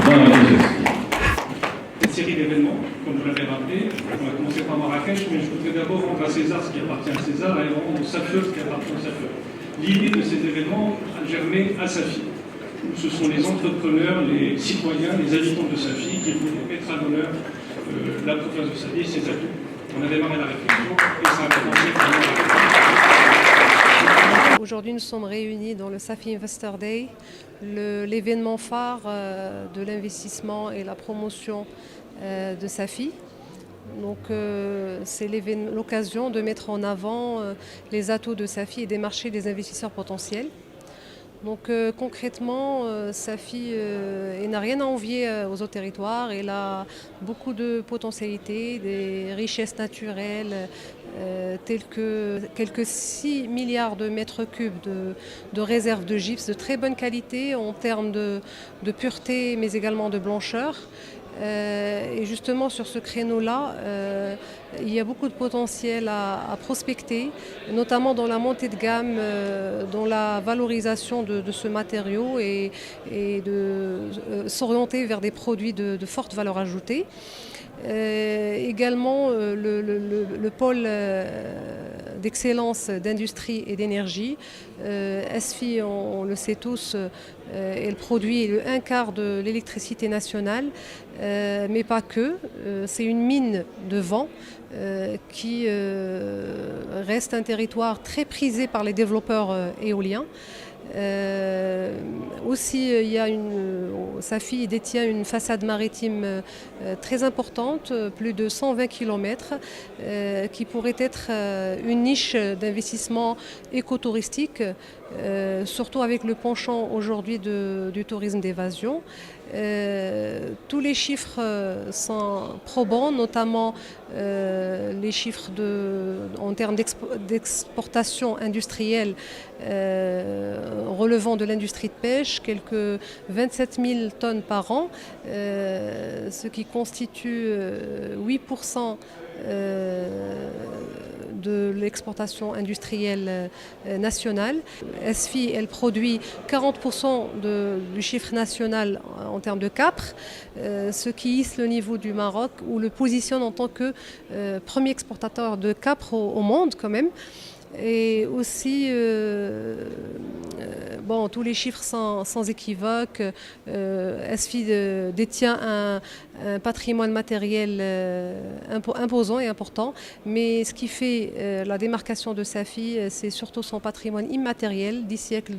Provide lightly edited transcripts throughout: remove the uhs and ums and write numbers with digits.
dans la SFI. Une série d'événements, comme vous l'avez rappelé, on va commencer par Marrakech, mais je voudrais d'abord rendre à César ce qui appartient à César et rendre au Safieur ce qui appartient au Safieur. L'idée de ces événements a germé à Safi. Ce sont les entrepreneurs, les citoyens, les habitants de Safi qui voulaient mettre à l'honneur la province de Safi et ses atouts. On a démarré la réflexion et ça a commencé par Marrakech. Aujourd'hui, nous sommes réunis dans le Safi Investor Day, l'événement phare de l'investissement et la promotion de Safi. Donc, c'est l'occasion de mettre en avant les atouts de Safi et démarcher des investisseurs potentiels. Donc concrètement, Safi n'a rien à envier aux autres territoires. Elle a beaucoup de potentialités, des richesses naturelles telles que quelques 6 milliards de mètres cubes de réserves de gypse de très bonne qualité en termes de pureté mais également de blancheur. Et justement sur ce créneau-là, il y a beaucoup de potentiel à prospecter, notamment dans la montée de gamme, dans la valorisation de ce matériau et de s'orienter vers des produits de forte valeur ajoutée. Également le pôle d'excellence d'industrie et d'énergie. SFI, on le sait tous, elle produit le 1/4 de l'électricité nationale, mais pas que. C'est une mine de vent qui reste un territoire très prisé par les développeurs éoliens. Aussi, Safi détient une façade maritime très importante, plus de 120 km, qui pourrait être une niche d'investissement écotouristique, surtout avec le penchant aujourd'hui du tourisme d'évasion. Tous les chiffres sont probants, notamment les chiffres en termes d'exportation industrielle relevant de l'industrie de pêche, quelques 27 000 tonnes par an, ce qui constitue 8% de l'exportation industrielle nationale. SFI, elle produit 40% du chiffre national en termes de capre, ce qui hisse le niveau du Maroc ou le positionne en tant que premier exportateur de capre au monde quand même. Et aussi, tous les chiffres sans équivoque. SFI détient un patrimoine matériel imposant et important, mais ce qui fait la démarcation de Safi, c'est surtout son patrimoine immatériel, 10 siècles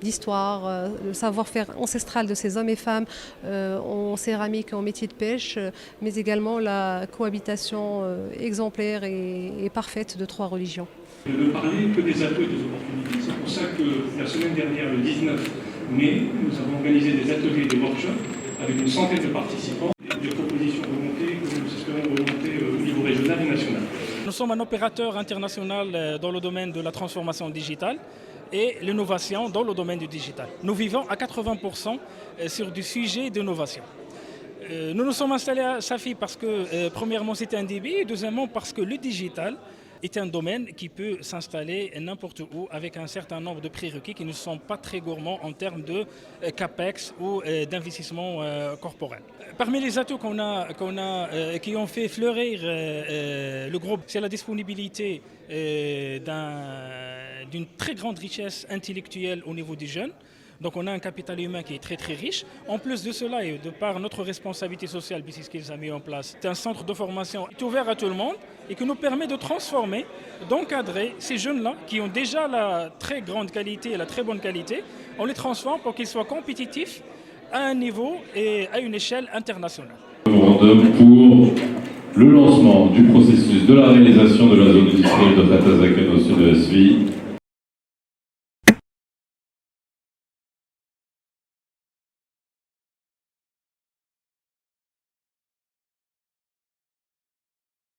d'histoire, le savoir-faire ancestral de ces hommes et femmes en céramique et en métier de pêche, mais également la cohabitation exemplaire et parfaite de 3 religions. Ne parler que des atouts et des opportunités. C'est pour ça que la semaine dernière, le 19 mai, nous avons organisé des ateliers et des workshops avec une centaine de participants, des propositions remontées que nous espérons remonter au niveau régional et national. Nous sommes un opérateur international dans le domaine de la transformation digitale et l'innovation dans le domaine du digital. Nous vivons à 80% sur du sujet d'innovation. Nous nous sommes installés à Safi parce que, premièrement, c'était un débit, et deuxièmement, parce que le digital est un domaine qui peut s'installer n'importe où avec un certain nombre de prérequis qui ne sont pas très gourmands en termes de CAPEX ou d'investissement corporel. Parmi les atouts qui ont fait fleurir le groupe, c'est la disponibilité d'une très grande richesse intellectuelle au niveau des jeunes. Donc on a un capital humain qui est très très riche. En plus de cela, et de par notre responsabilité sociale, BusinessSkills a mis en place, c'est un centre de formation qui est ouvert à tout le monde et qui nous permet de transformer, d'encadrer ces jeunes-là qui ont déjà la très grande qualité et la très bonne qualité. On les transforme pour qu'ils soient compétitifs à un niveau et à une échelle internationale. Memorandum pour le lancement du processus de la réalisation de la zone industrielle de Khatazakhen au sud de SFI.